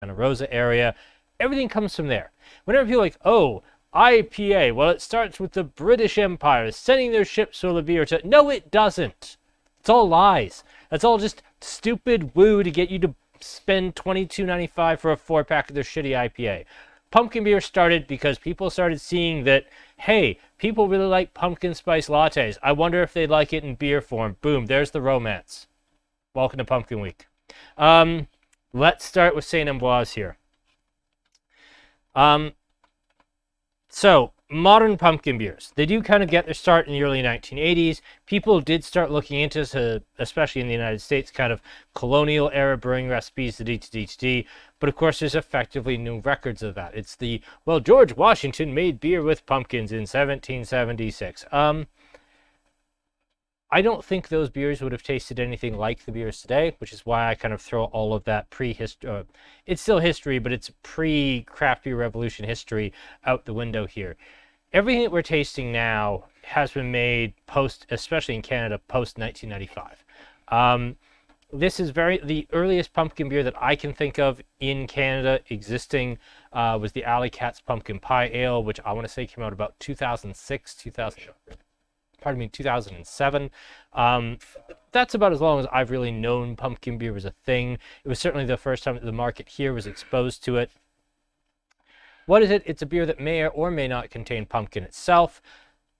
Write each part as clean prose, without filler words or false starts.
Santa Rosa area. Everything comes from there. Whenever people are like, oh, IPA, well, it starts with the British Empire sending their ships full of beer to... No, it doesn't. It's all lies. That's all just stupid woo to get you to spend $22.95 for a 4-pack of their shitty IPA. Pumpkin beer started because people started seeing that, hey, people really like pumpkin spice lattes. I wonder if they'd like it in beer form. Boom, there's the romance. Welcome to Pumpkin Week. Let's start with St. Ambroise here. So, modern pumpkin beers. They do kind of get their start in the early 1980s. People did start looking into, especially in the United States, kind of colonial era brewing recipes, the D. But of course, there's effectively no records of that. It's the, well, George Washington made beer with pumpkins in 1776. I don't think those beers would have tasted anything like the beers today, which is why I kind of throw all of that prehistory, it's still history, but it's pre-craft beer revolution history out the window here. Everything that we're tasting now has been made post, especially in Canada, post 1995. This is the earliest pumpkin beer that I can think of in Canada existing was the Alley Cat's Pumpkin Pie Ale, which I want to say came out about 2006, 2007. That's about as long as I've really known pumpkin beer was a thing. It was certainly the first time that the market here was exposed to it. What is it? It's a beer that may or may not contain pumpkin itself,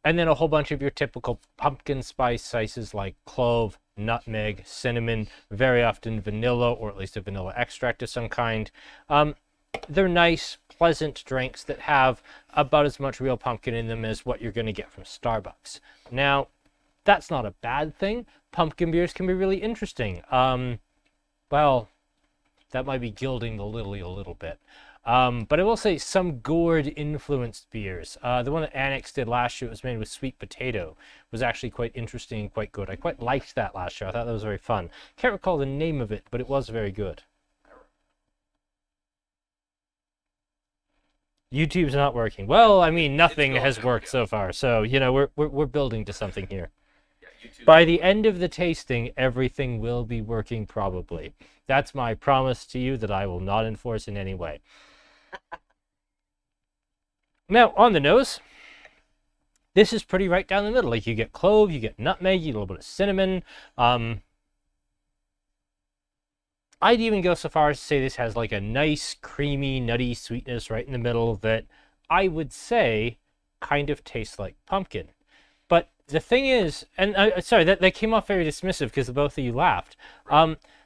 and then a whole bunch of your typical pumpkin spices like clove, nutmeg, cinnamon, very often vanilla, or at least a vanilla extract of some kind. They're nice, pleasant drinks that have about as much real pumpkin in them as what you're going to get from Starbucks. Now, that's not a bad thing. Pumpkin beers can be really interesting. Well, that might be gilding the lily a little bit. But I will say some gourd-influenced beers. The one that Annex did last year, it was made with sweet potato, was actually quite interesting and quite good. I quite liked that last year. I thought that was very fun. Can't recall the name of it, but it was very good. YouTube's not working. Well, I mean, nothing has worked so far, so you know we're building to something here. Yeah, by the end of the tasting, everything will be working probably. That's my promise to you that I will not enforce in any way. Now, on the nose, this is pretty right down the middle. Like you get clove, you get nutmeg, you get a little bit of cinnamon. I'd even go so far as to say this has like a nice, creamy, nutty sweetness right in the middle that I would say kind of tastes like pumpkin. But the thing is, and sorry, that came off very dismissive because both of you laughed.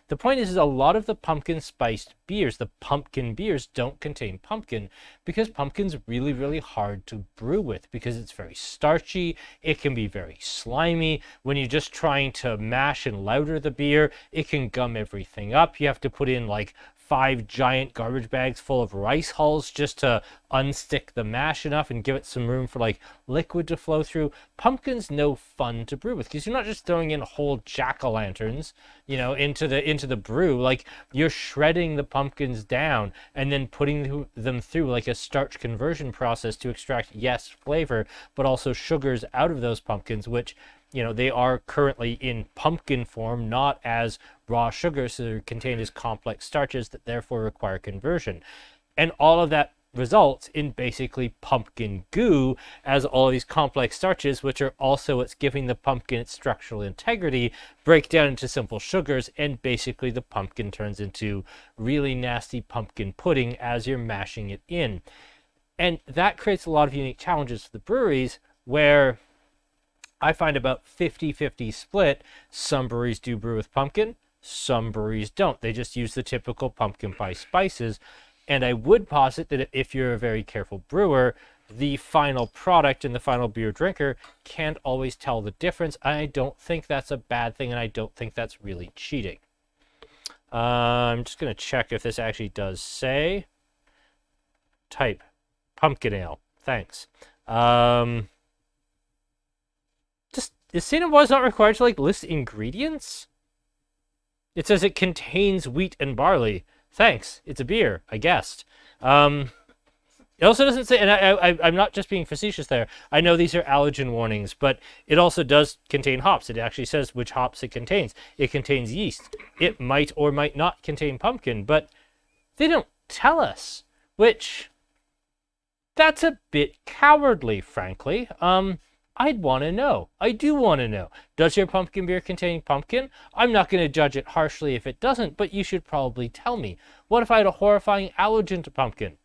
The point is a lot of the pumpkin spiced beers, the pumpkin beers, don't contain pumpkin because pumpkin's really, really hard to brew with because it's very starchy. It can be very slimy. When you're just trying to mash and lauter the beer, it can gum everything up. You have to put in like 5 giant garbage bags full of rice hulls just to unstick the mash enough and give it some room for like liquid to flow through. Pumpkin's no fun to brew with because you're not just throwing in whole jack-o'-lanterns, you know, into the brew. Like you're shredding the pumpkins down and then putting them through like a starch conversion process to extract, yes, flavor, but also sugars out of those pumpkins, which, you know, they are currently in pumpkin form, not as raw sugars, so they're contained as complex starches that therefore require conversion. And all of that results in basically pumpkin goo, as all of these complex starches, which are also what's giving the pumpkin its structural integrity, break down into simple sugars, and basically the pumpkin turns into really nasty pumpkin pudding as you're mashing it in. And that creates a lot of unique challenges for the breweries, where I find about 50-50 split. Some breweries do brew with pumpkin, some breweries don't. They just use the typical pumpkin pie spices. And I would posit that if you're a very careful brewer, the final product and the final beer drinker can't always tell the difference. I don't think that's a bad thing, and I don't think that's really cheating. I'm just going to check if this actually does say. Type pumpkin ale. Thanks. Is St. Ambroise not required to like list ingredients? It says it contains wheat and barley. Thanks. It's a beer, I guessed. It also doesn't say, and I'm not just being facetious there. I know these are allergen warnings, but it also does contain hops. It actually says which hops it contains. It contains yeast. It might or might not contain pumpkin, but they don't tell us, which that's a bit cowardly, frankly. I'd want to know. I do want to know. Does your pumpkin beer contain pumpkin? I'm not going to judge it harshly if it doesn't, but you should probably tell me. What if I had a horrifying allergen to pumpkin?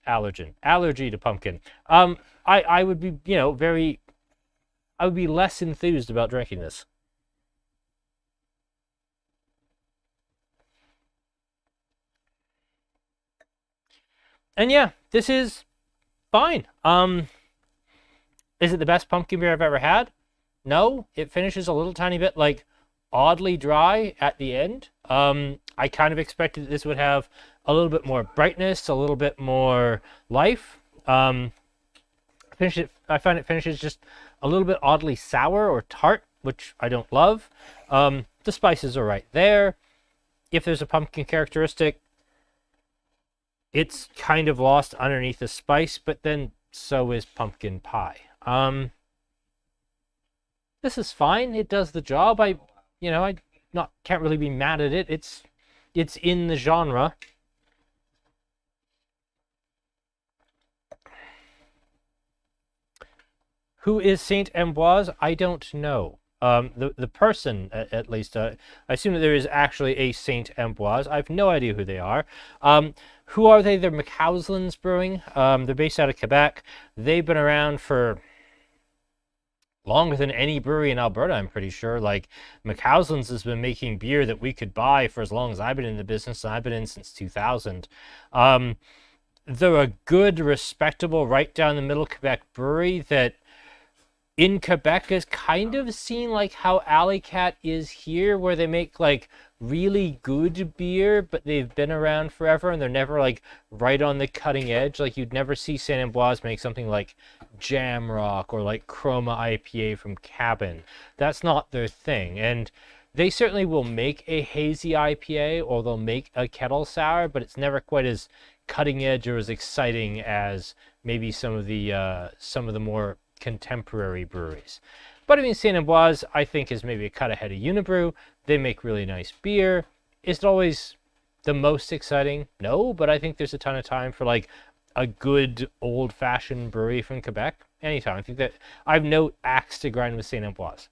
Allergy to pumpkin. I would be, I would be less enthused about drinking this. And yeah, this is fine. Is it the best pumpkin beer I've ever had? No, it finishes a little tiny bit like oddly dry at the end. I kind of expected this would have a little bit more brightness, a little bit more life. I find it finishes just a little bit oddly sour or tart, which I don't love. The spices are right there. If there's a pumpkin characteristic, it's kind of lost underneath the spice, but then so is pumpkin pie. This is fine. It does the job. I can't really be mad at it. It's in the genre. Who is Saint Ambroise? I don't know. The person, at least, I assume that there is actually a Saint Ambroise. I have no idea who they are. Who are they? They're McCausland's Brewing. They're based out of Quebec. They've been around for longer than any brewery in Alberta, I'm pretty sure. Like, McCausland's has been making beer that we could buy for as long as I've been in the business, and I've been in since 2000. They're a good, respectable, right down the middle Quebec brewery that in Quebec is kind of seen like how Alley Cat is here, where they make like really good beer, but they've been around forever and they're never like right on the cutting edge. Like, you'd never see Saint Ambroise make something like Jamrock or like Chroma IPA from Cabin. That's not their thing. And they certainly will make a hazy IPA or they'll make a kettle sour, but it's never quite as cutting edge or as exciting as maybe some of the more contemporary breweries. But I mean, Saint Ambroise, I think, is maybe a cut ahead of Unibrew. They make really nice beer. Is it always the most exciting? No, but I think there's a ton of time for like a good old-fashioned brewery from Quebec anytime. I think that I have no axe to grind with Saint Ambroise,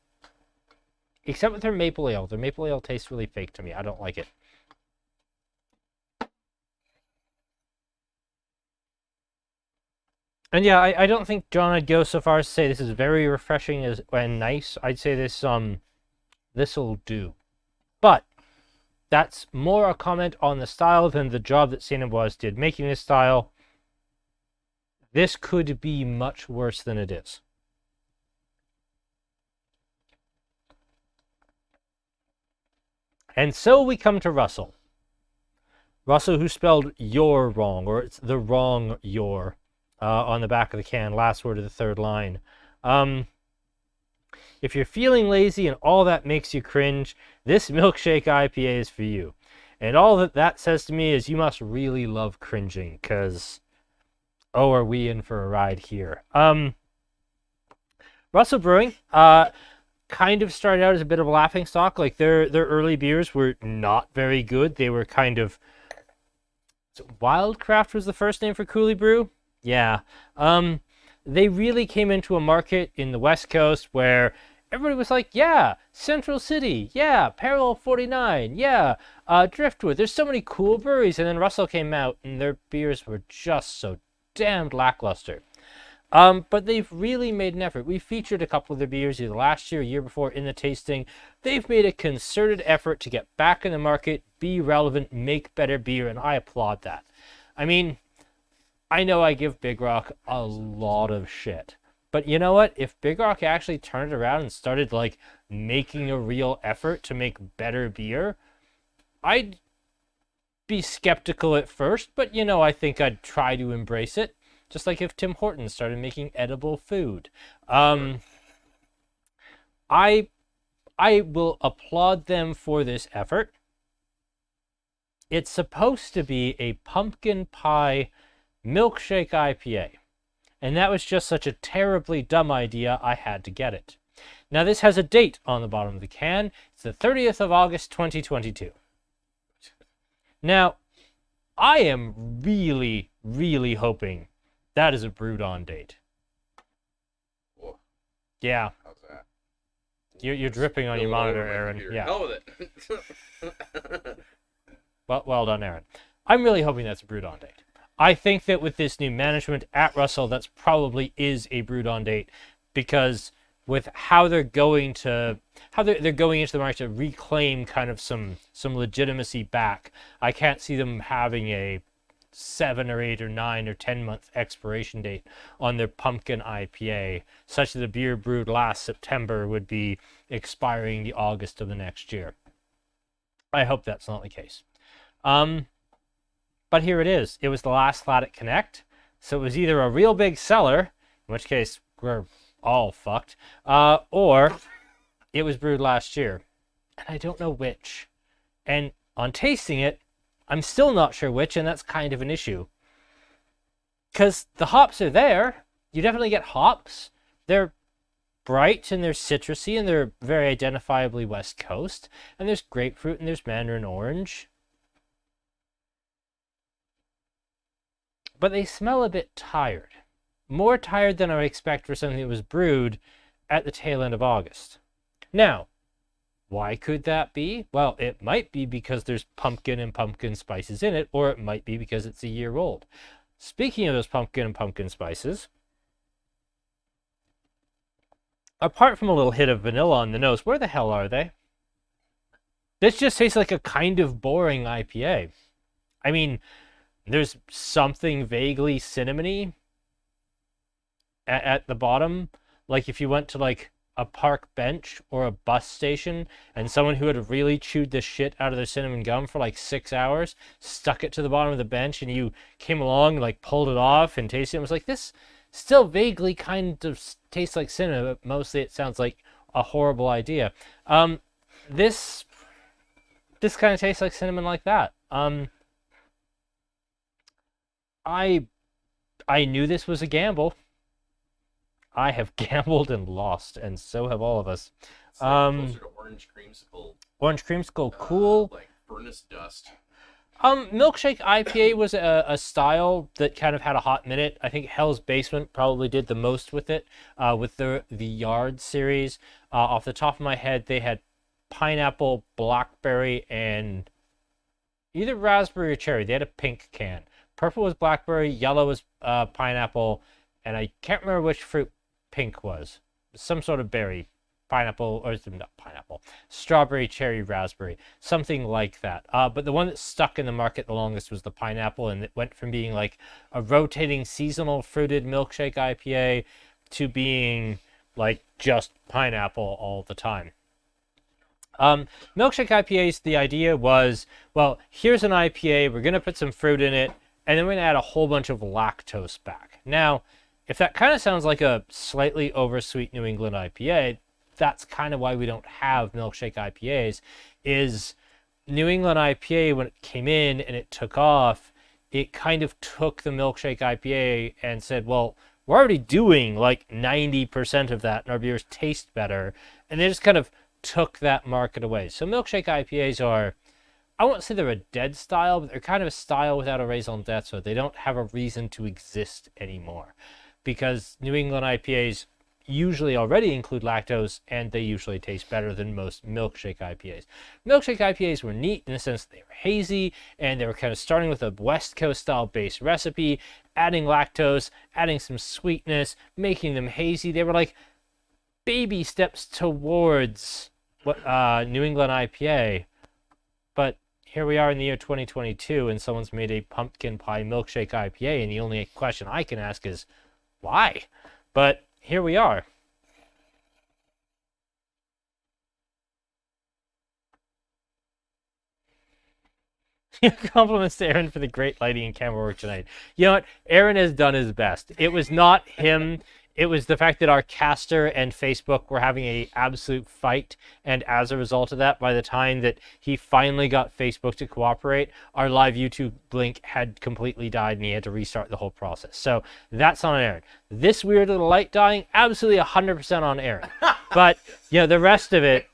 except with their maple ale. Their maple ale tastes really fake to me. I don't like it. And yeah, I don't think, John, I'd go so far as to say this is very refreshing and nice. I'd say this'll do. But that's more a comment on the style than the job that Saint Ambroise did making this style. This could be much worse than it is. And so we come to Russel. Russel, who spelled your wrong, or it's the wrong your. On the back of the can, last word of the third line. If you're feeling lazy and all that makes you cringe, this Milkshake IPA is for you. And all that says to me is you must really love cringing, because, oh, are we in for a ride here. Russel Brewing kind of started out as a bit of a laughingstock. Like, their early beers were not very good. They were kind of... Wildcraft was the first name for Cooley Brew? Yeah. They really came into a market in the West Coast where everybody was like, yeah, Central City, yeah, Parallel 49, yeah, Driftwood. There's so many cool breweries. And then Russel came out and their beers were just so damned lackluster. But they've really made an effort. We featured a couple of their beers either last year or year before in the tasting. They've made a concerted effort to get back in the market, be relevant, make better beer, and I applaud that. I mean, I know I give Big Rock a lot of shit, but you know what? If Big Rock actually turned around and started like making a real effort to make better beer, I'd be skeptical at first, but I think I'd try to embrace it. Just like if Tim Hortons started making edible food. I will applaud them for this effort. It's supposed to be a pumpkin pie Milkshake IPA. And that was just such a terribly dumb idea, I had to get it. Now, this has a date on the bottom of the can. It's the 30th of August, 2022. Now, I am really, really hoping that is a brewed on date. Whoa. Yeah. How's that? You're dripping on your monitor, Aaron. Yeah. Hell with it. Well done, Aaron. I'm really hoping that's a brewed on date. I think that with this new management at Russel, that's probably is a brewed on date, because with how they're going to they're going into the market to reclaim kind of some legitimacy back, I can't see them having a 7 or 8 or 9 or 10 month expiration date on their pumpkin IPA, such that a beer brewed last September would be expiring the August of the next year. I hope that's not the case. But here it is. It was the last flat at Connect, so it was either a real big seller, in which case we're all fucked, or it was brewed last year, and I don't know which. And on tasting it, I'm still not sure which, and that's kind of an issue. Because the hops are there. You definitely get hops. They're bright, and they're citrusy, and they're very identifiably West Coast. And there's grapefruit, and there's mandarin orange. But they smell a bit tired. More tired than I would expect for something that was brewed at the tail end of August. Now, why could that be? Well, it might be because there's pumpkin and pumpkin spices in it, or it might be because it's a year old. Speaking of those pumpkin and pumpkin spices, apart from a little hit of vanilla on the nose, where the hell are they? This just tastes like a kind of boring IPA. I mean, there's something vaguely cinnamony at the bottom. Like if you went to like a park bench or a bus station and someone who had really chewed the shit out of their cinnamon gum for like 6 hours stuck it to the bottom of the bench, and you came along and like pulled it off and tasted it, and was like, this still vaguely kind of tastes like cinnamon, but mostly it sounds like a horrible idea. This kind of tastes like cinnamon like that. I knew this was a gamble. I have gambled and lost, and so have all of us. It's like closer to orange creamsicle. Orange creamsicle, cool. Like furnace dust. Milkshake IPA was a style that kind of had a hot minute. I think Hell's Basement probably did the most with it, with the Yard series. Off the top of my head, they had pineapple, blackberry, and either raspberry or cherry. They had a pink can. Purple was blackberry, yellow was pineapple, and I can't remember which fruit pink was. Some sort of berry. Pineapple, or not pineapple, strawberry, cherry, raspberry, something like that. But the one that stuck in the market the longest was the pineapple, and it went from being like a rotating seasonal fruited milkshake IPA to being like just pineapple all the time. Milkshake IPAs, the idea was, well, here's an IPA, we're going to put some fruit in it, and then we're going to add a whole bunch of lactose back. Now, if that kind of sounds like a slightly oversweet New England IPA, that's kind of why we don't have milkshake IPAs. Is New England IPA, when it came in and it took off, it kind of took the milkshake IPA and said, well, we're already doing like 90% of that and our beers taste better. And they just kind of took that market away. So milkshake IPAs are, I won't say they're a dead style, but they're kind of a style without a raison d'etre. They don't have a reason to exist anymore, because New England IPAs usually already include lactose, and they usually taste better than most milkshake IPAs. Milkshake IPAs were neat in the sense that they were hazy, and they were kind of starting with a West Coast style base recipe, adding lactose, adding some sweetness, making them hazy. They were like baby steps towards what New England IPA. But here we are in the year 2022, and someone's made a pumpkin pie milkshake IPA, and the only question I can ask is, why? But here we are. Compliments to Aaron for the great lighting and camera work tonight. You know what? Aaron has done his best. It was not him. It was the fact that our caster and Facebook were having an absolute fight, and as a result of that, by the time that he finally got Facebook to cooperate, our live YouTube link had completely died, and he had to restart the whole process. So that's on Aaron. This weird little light dying, absolutely 100% on Aaron. But you know, the rest of it,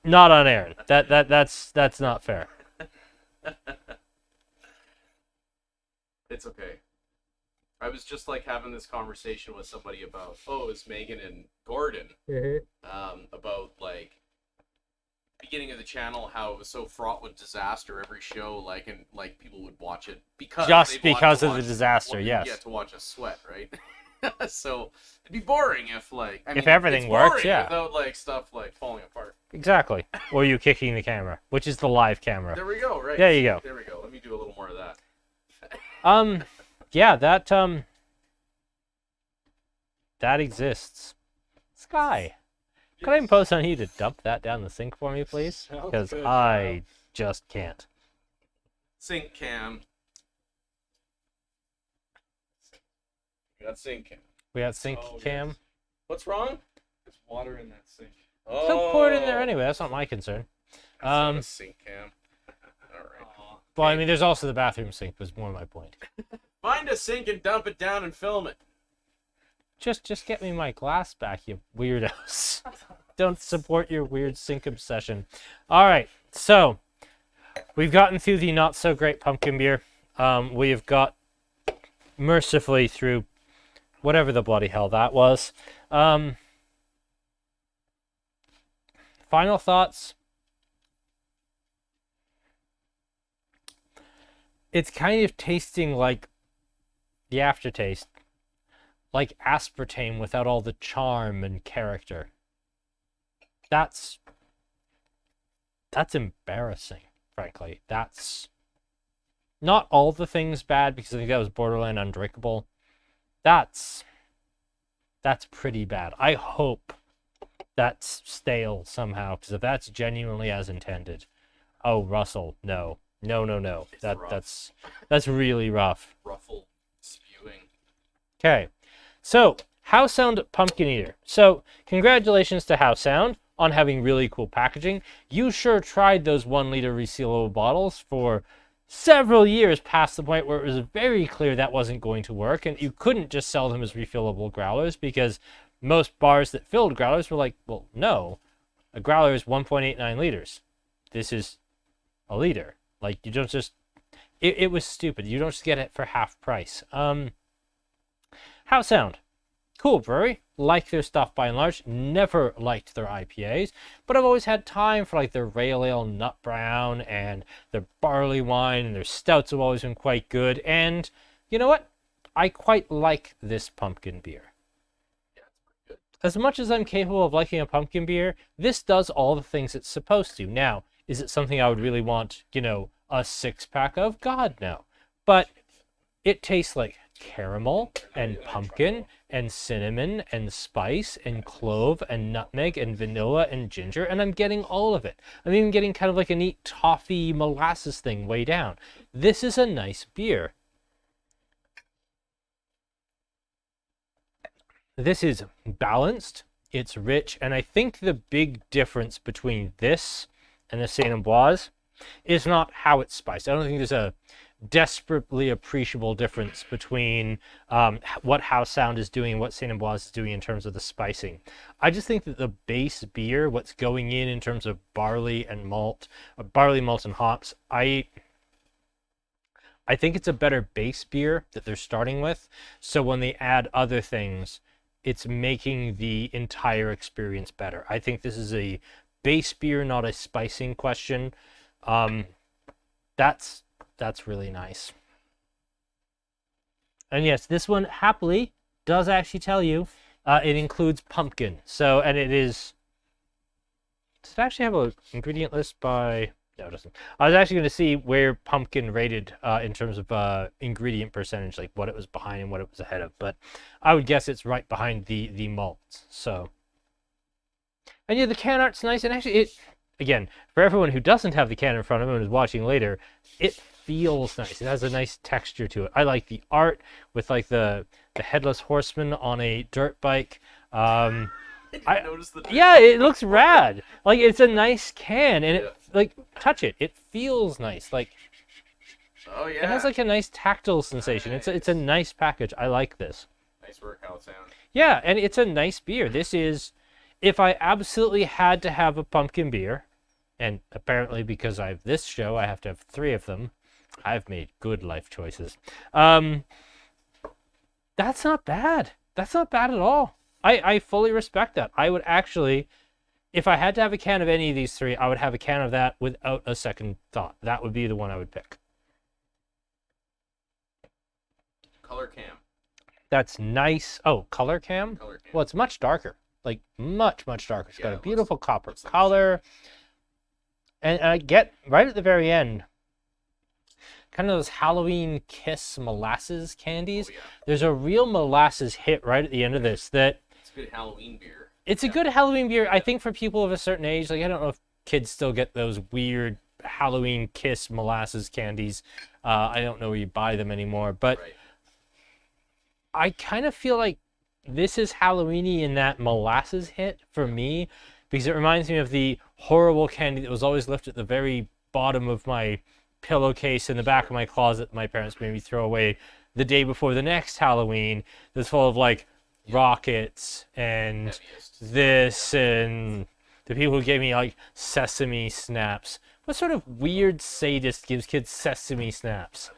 not on Aaron. That's not fair. It's okay. I was just like having this conversation with somebody about, it's Megan and Gordon, about like beginning of the channel, how it was so fraught with disaster every show, like, and like people would watch it because Just they'd because to of the watch- disaster, wa- yes. Yeah, to watch us sweat, right? So it'd be boring if like If everything it's works, boring yeah. without like stuff like falling apart. Exactly. Or you kicking the camera, which is the live camera. There we go, right? There you go. There we go. Let me do a little more of that. Yeah, that exists. Sky. Could I impose on you to dump that down the sink for me, please? Sounds Because good, I just can't. Sink cam. We got sink cam. We got sink Oh, cam. yes. What's wrong? There's water in that sink. Oh, So pour it in there anyway. That's not my concern. That's not a sink cam. All right. Aw. Well, I mean, there's also the bathroom sink. Was more my point. Find a sink and dump it down and film it. Just get me my glass back, you weirdos. Don't support your weird sink obsession. All right, so we've gotten through the not so great pumpkin beer. We have got mercifully through whatever the bloody hell that was. Final thoughts. It's kind of tasting like the aftertaste. Like aspartame without all the charm and character. That's embarrassing, frankly. That's not all the things bad, because I think that was borderline undrinkable. That's pretty bad. I hope that's stale somehow, because if that's genuinely as intended, oh, Russell, no. Rough. That's really rough. Ruffle spewing. Okay, so Howe Sound Pumpkineater. So congratulations to Howe Sound on having really cool packaging. You sure tried those 1 liter resealable bottles for several years past the point where it was very clear that wasn't going to work, and you couldn't just sell them as refillable growlers, because most bars that filled growlers were like, well, no, a growler is 1.89 liters. This is a liter. Like, you don't just... It was stupid. You don't just get it for half price. Howe Sound. Cool brewery. Like their stuff by and large. Never liked their IPAs, but I've always had time for like their rail ale nut brown and their barley wine, and their stouts have always been quite good. And you know what? I quite like this pumpkin beer. Yeah, it's pretty good. As much as I'm capable of liking a pumpkin beer, this does all the things it's supposed to. Now, is it something I would really want, you know, a 6-pack of? God, no. But it tastes like caramel and pumpkin and cinnamon and spice and clove and nutmeg and vanilla and ginger, and I'm getting all of it. I'm even getting kind of like a neat toffee molasses thing way down. This is a nice beer. This is balanced, it's rich, and I think the big difference between this and the Saint Ambroise is not how it's spiced. I don't think there's a desperately appreciable difference between what Howe Sound is doing and what Saint Ambroise is doing in terms of the spicing. I just think that the base beer, what's going in terms of barley malt and hops, I think it's a better base beer that they're starting with. So when they add other things, it's making the entire experience better. I think this is a base beer, not a spicing question. That's really nice. And yes, this one happily does actually tell you it includes pumpkin. So, and it is... Does it actually have an ingredient list by... No, it doesn't. I was actually going to see where pumpkin rated in terms of ingredient percentage, like what it was behind and what it was ahead of. But I would guess it's right behind the malts. So, and yeah, the can art's nice. And actually, again, for everyone who doesn't have the can in front of them and is watching later, it feels nice. It has a nice texture to it. I like the art with like the headless horseman on a dirt bike. I didn't notice the. Yeah, it looks rad. Like, it's a nice can, and it like, touch it. It feels nice. Like, Oh yeah. it has like a nice tactile sensation. It's a nice package. I like this. Nice work, Howe Sound. Yeah, and it's a nice beer. This is, if I absolutely had to have a pumpkin beer, and apparently because I have this show, I have to have 3 of them. I've made good life choices. That's not bad. That's not bad at all. I fully respect that. I would actually, if I had to have a can of any of these three, I would have a can of that without a second thought. That would be the one I would pick. Color cam. That's nice. Oh, color cam? Color cam. Well, it's much darker. Like, much, much darker. It's got a it beautiful copper looks like color. And I get, right at the very end, kind of those Halloween Kiss molasses candies. Oh, yeah. There's a real molasses hit right at the end of this that... It's a good Halloween beer. It's a good Halloween beer. I think for people of a certain age, like, I don't know if kids still get those weird Halloween Kiss molasses candies. I don't know where you buy them anymore, but Right. I kind of feel like this is Halloweeny in that molasses hit for me, because it reminds me of the horrible candy that was always left at the very bottom of my pillowcase in the back of my closet that my parents made me throw away the day before the next Halloween. That's full of like rockets and Heaviest. this and the people who gave me like sesame snaps. What sort of weird sadist gives kids sesame snaps?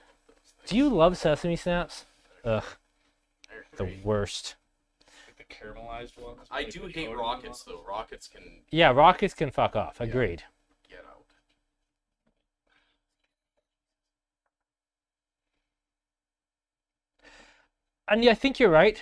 Do you love sesame snaps? Ugh, They're the great. worst. Like the caramelized ones. I with, do like, the hate coating rockets on though. Rockets can Yeah, rockets can fuck off. Agreed. get out. And yeah, I think you're right.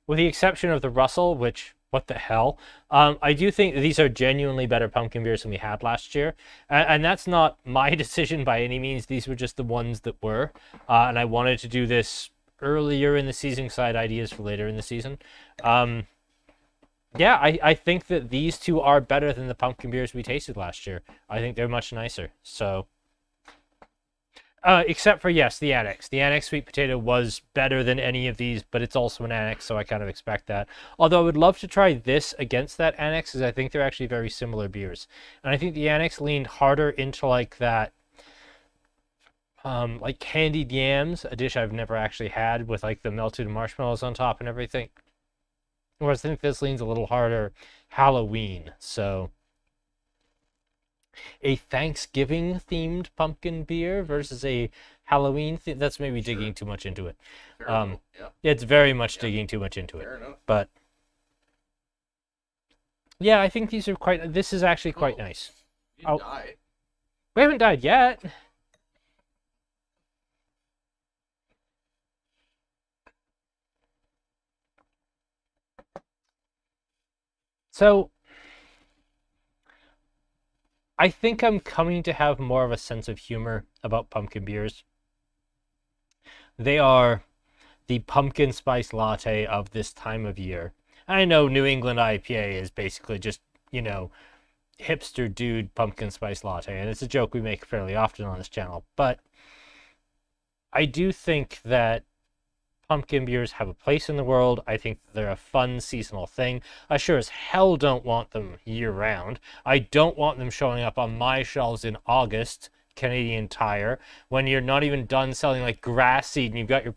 With the exception of the Russel, which, what the hell? I do think that these are genuinely better pumpkin beers than we had last year. And that's not my decision by any means. These were just the ones that were. And I wanted to do this earlier in the season because I had ideas for later in the season. Yeah, I think that these two are better than the pumpkin beers we tasted last year. I think they're much nicer. So, except for, yes, the Annex. The Annex sweet potato was better than any of these, but it's also an Annex, so I kind of expect that. Although I would love to try this against that Annex, because I think they're actually very similar beers. And I think the Annex leaned harder into like that, like candied yams, a dish I've never actually had with like the melted marshmallows on top and everything. Whereas I think this leans a little harder Halloween, so... A Thanksgiving themed pumpkin beer versus a Halloween that's maybe digging too much into it. Fair enough. Yeah. It's very much digging too much into it. Fair enough. But yeah, I think these are quite, this is actually quite Oh. nice. You didn't Oh. die. We haven't died yet. So I think I'm coming to have more of a sense of humor about pumpkin beers. They are the pumpkin spice latte of this time of year. I know New England IPA is basically just, you know, hipster dude pumpkin spice latte, and it's a joke we make fairly often on this channel, but I do think that pumpkin beers have a place in the world. I think they're a fun seasonal thing. I sure as hell don't want them year round. I don't want them showing up on my shelves in August, Canadian Tire, when you're not even done selling like grass seed and you've got your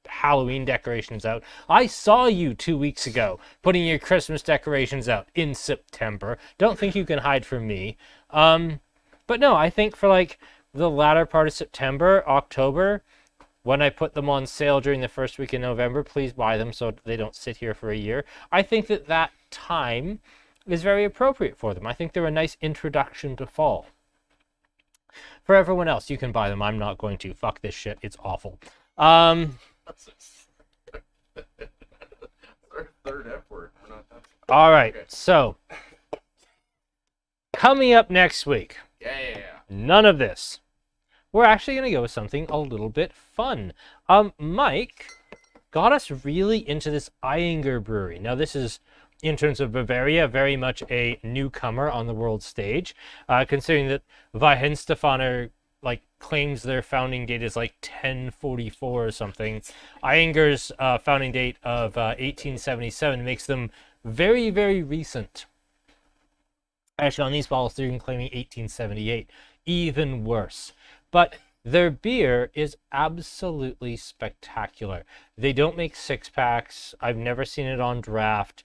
Halloween decorations out. I saw you 2 weeks ago putting your Christmas decorations out in September. Don't think you can hide from me. But no, I think for like the latter part of September, October, when I put them on sale during the first week in November, please buy them so they don't sit here for a year. I think that that time is very appropriate for them. I think they're a nice introduction to fall. For everyone else, you can buy them. I'm not going to. Fuck this shit. It's awful. That's our third F word. We're not that. All right. Okay. So, coming up next week, Yeah. none of this. We're actually going to go with something a little bit fun. Mike got us really into this Eyinger brewery. Now, this is, in terms of Bavaria, very much a newcomer on the world stage, considering that Weihenstephaner like claims their founding date is like 1044 or something. Eyinger's founding date of 1877 makes them very, very recent. Actually, on these bottles, they're even claiming 1878. Even worse. But their beer is absolutely spectacular. They don't make six-packs. I've never seen it on draft.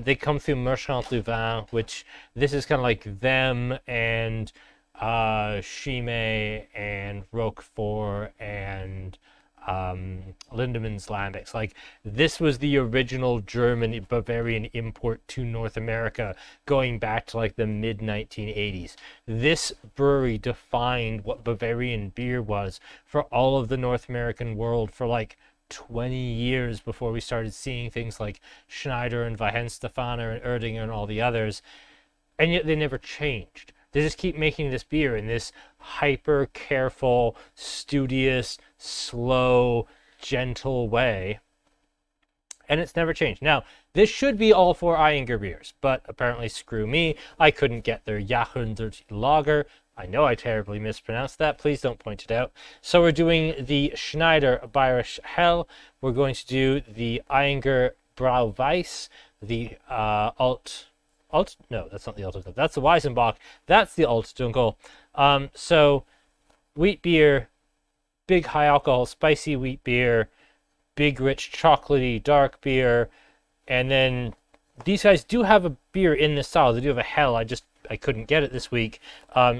They come through Merchant du Vin, which this is kind of like them and Chimay and Roquefort and Lindemann's Lambics. Like, this was the original German Bavarian import to North America going back to like the mid 1980s. This brewery defined what Bavarian beer was for all of the North American world for like 20 years before we started seeing things like Schneider and Weihenstephaner and Erdinger and all the others. And yet they never changed. They just keep making this beer in this hyper careful, studious, slow, gentle way. And it's never changed. Now, this should be all 4 Eyinger beers, but apparently screw me. I couldn't get their Jahrhundert Lager. I know I terribly mispronounced that. Please don't point it out. So we're doing the Schneider Bayerisch Hell. We're going to do the Eyinger Brauweiss, the no, that's not the Alt. That's the Weizenbach. That's the Alt Dunkel. So wheat beer, big high alcohol, spicy wheat beer, big rich chocolatey dark beer, and then these guys do have a beer in this style. They do have a Hell. I couldn't get it this week.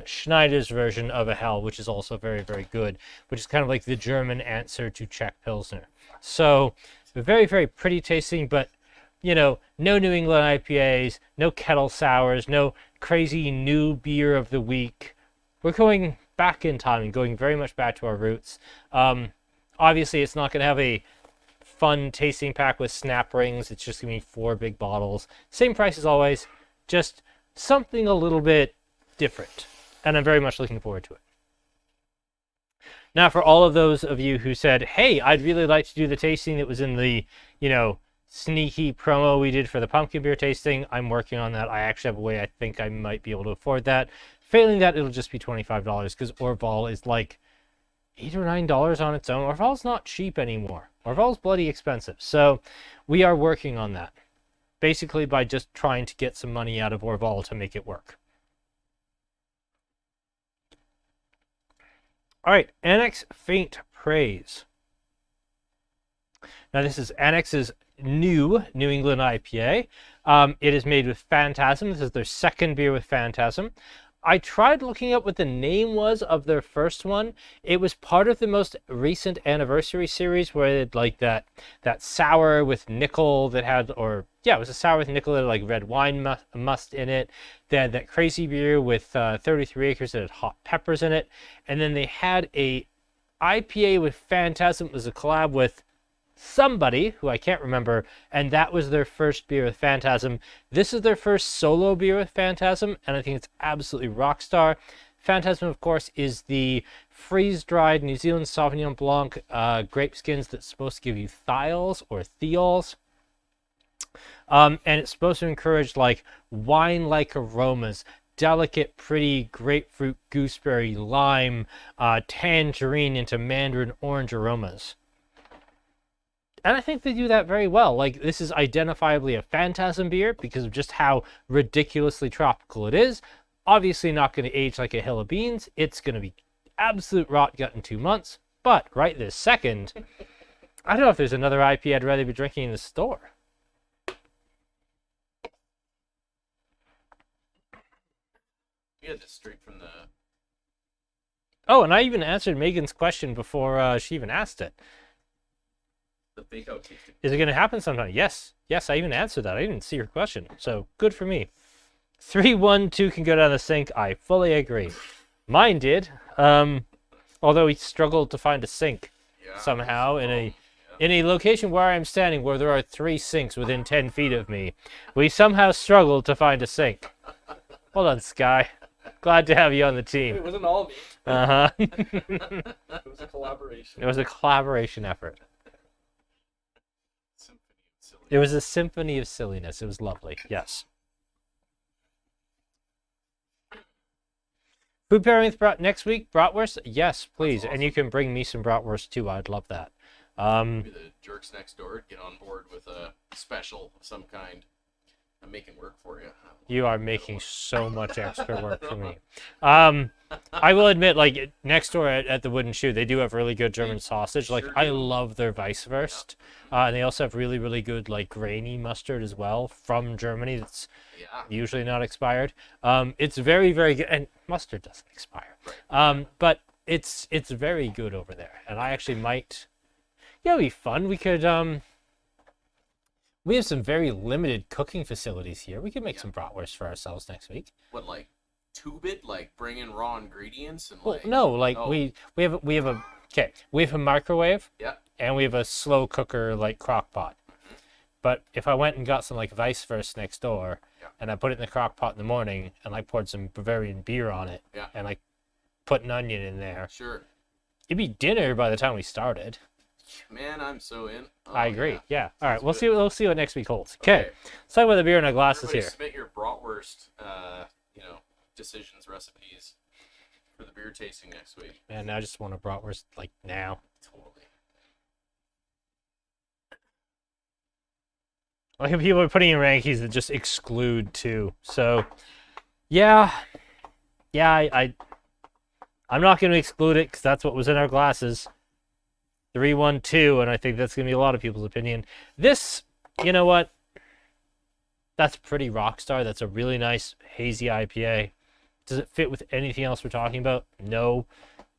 Schneider's version of a Hell, which is also very, very good, which is kind of like the German answer to Czech Pilsner. So very, very pretty tasting, but you know, no New England IPAs, no kettle sours, no crazy new beer of the week. We're going back in time and going very much back to our roots. Obviously, it's not going to have a fun tasting pack with snap rings. It's just going to be 4 big bottles. Same price as always, just something a little bit different. And I'm very much looking forward to it. Now, for all of those of you who said, hey, I'd really like to do the tasting that was in the, you know, sneaky promo we did for the pumpkin beer tasting, I'm working on that. I actually have a way I think I might be able to afford that. Failing that, it'll just be $25 because Orval is like $8 or $9 on its own. Orval's not cheap anymore. Orval's bloody expensive. So we are working on that, basically by just trying to get some money out of Orval to make it work. All right, Annex Faint Praise. Now this is Annex's new New England IPA. It is made with Phantasm. This is their second beer with Phantasm. I tried looking up what the name was of their first one. It was part of the most recent anniversary series where it had like that sour with nickel that had, or yeah, it was a sour with nickel that had like red wine must in it. They had that crazy beer with 33 Acres that had hot peppers in it. And then they had a IPA with Phantasm. It was a collab with somebody who I can't remember, and that was their first beer with Phantasm. This is their first solo beer with Phantasm, and I think it's absolutely rock star. Phantasm, of course, is the freeze-dried New Zealand Sauvignon Blanc grape skins that's supposed to give you thiols or thiols. And it's supposed to encourage like wine-like aromas, delicate, pretty grapefruit, gooseberry, lime, tangerine into mandarin orange aromas. And I think they do that very well. Like, this is identifiably a Phantasm beer because of just how ridiculously tropical it is. Obviously not going to age like a hill of beans. It's going to be absolute rot gut in 2 months. But right this second, I don't know if there's another IPA I'd rather be drinking in the store. We had this straight from the... Oh, and I even answered Megan's question before she even asked it. Bake out tasting. Is it going to happen sometime? Yes. Yes, I even answered that. I didn't see your question. So good for me. 3-1-2 can go down the sink. I fully agree. Mine did. Although he struggled to find a sink somehow in a location where I'm standing where there are 3 sinks within 10 feet of me. We somehow struggled to find a sink. Hold on, Sky. Glad to have you on the team. It wasn't all me. Uh-huh. It was a collaboration. It was a collaboration effort. It was a symphony of silliness. It was lovely. Yes. Food pairing with next week, bratwurst? Yes, please. Awesome. And you can bring me some bratwurst too. I'd love that. Maybe the jerks next door get on board with a special of some kind. I'm making work for you. You are making so much extra work for me. I will admit, like, next door at the Wooden Shoe, they do have really good German sausage. Like, sure I do. love their Weisswurst. And they also have really, really good, like, grainy mustard as well from Germany that's Yeah. usually not expired. It's very, very good. And mustard doesn't expire. But it's very good over there. And I actually might... Yeah, it'd be fun. We could... We have some very limited cooking facilities here. We could make some bratwurst for ourselves next week. What, like, tube it? Like, bring in raw ingredients and, Well, like... no, like oh. we have a microwave Yeah. and we have a slow cooker like crock pot. But if I went and got some like Weisswurst next door and I put it in the crock pot in the morning and I poured some Bavarian beer on it and I put an onion in there, Sure. it'd be dinner by the time we started. Man, I'm so in. Oh, I agree. Yeah. All right. That's We'll see what next week holds. Okay. Let's talk about the beer in our glasses Everybody here. submit your bratwurst, decisions, recipes for the beer tasting next week. Man, now I just want a bratwurst like now. Totally. Like people are putting in rankings that just exclude two. So, yeah, I'm not going to exclude it because that's what was in our glasses. 3-1-2, and I think that's going to be a lot of people's opinion. This, you know what? That's pretty rockstar. That's a really nice hazy IPA. Does it fit with anything else we're talking about? No.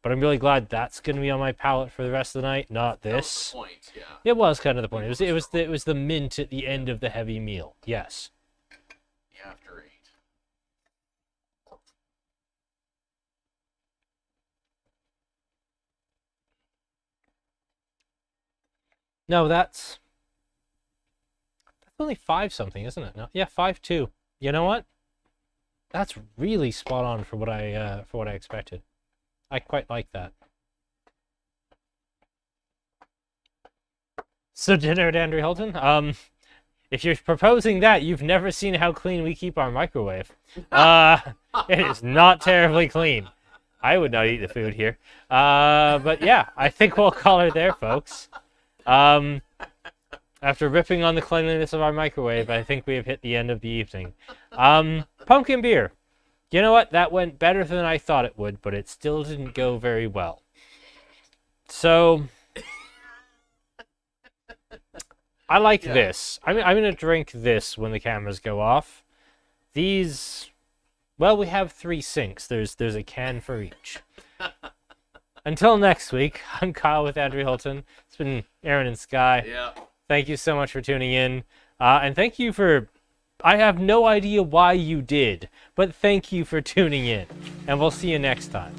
But I'm really glad that's going to be on my palate for the rest of the night, not That was this. the point, yeah. It was kind of the point. It was the mint at the end of the heavy meal. Yes. After 8. No, that's only 5 something, isn't it? No, yeah, 5.2. You know what? That's really spot on for what I expected. I quite like that. So dinner at Andrew Hilton. If you're proposing that, you've never seen how clean we keep our microwave. It is not terribly clean. I would not eat the food here. But yeah, I think we'll call it there, folks. After ripping on the cleanliness of our microwave, I think we have hit the end of the evening. Pumpkin beer. You know what? That went better than I thought it would, but it still didn't go very well. So, I like this. I'm going to drink this when the cameras go off. These, well, we have 3 sinks. There's a can for each. Until next week, I'm Kyle with Andrew Hilton. It's been Aaron and Sky. Yeah. Thank you so much for tuning in. And thank you for... I have no idea why you did, but thank you for tuning in. And we'll see you next time.